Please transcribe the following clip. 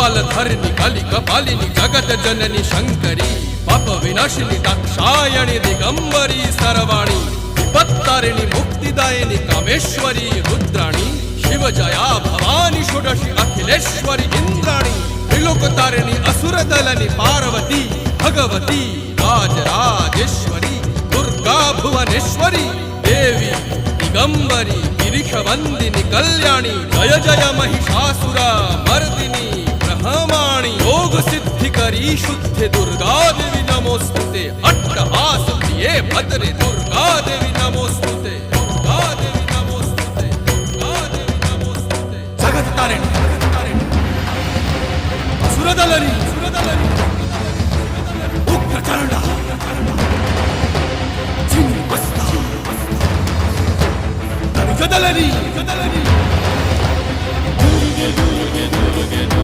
कपालधरिणि कलिकपालिनि जगत जननि शंकरी पाप विनाशिनी दाक्षायणि दिगंबरी सर्वाणी विपत्तारिणि मुक्तिदायिनी कामेश्वरी रुद्राणी शिवजया भवानी षोडशी अखिलेश्वरी इंद्राणी त्रिलोकतारिणि असुरदलनि पार्वती भगवती राजराजेश्वरी दुर्गा भुवनेश्वरी देवी दिगंबरी गिरिशवंदिनी कल्याणी जय जय महिषासुर मर्दिनी ब्रह्माणी योग सिद्धिकरी शुद्धे दुर्गा देवी नमोस्तुते अट्टहास प्रिये भद्रे दुर्गा देवी नमोस्तुते दुर्गा देवी नमोस्तुते दुर्गा देवी नमोस्तुते जगत तारिणी सुरदलनी उग्रचंडा चिन्मस्ता गदलनी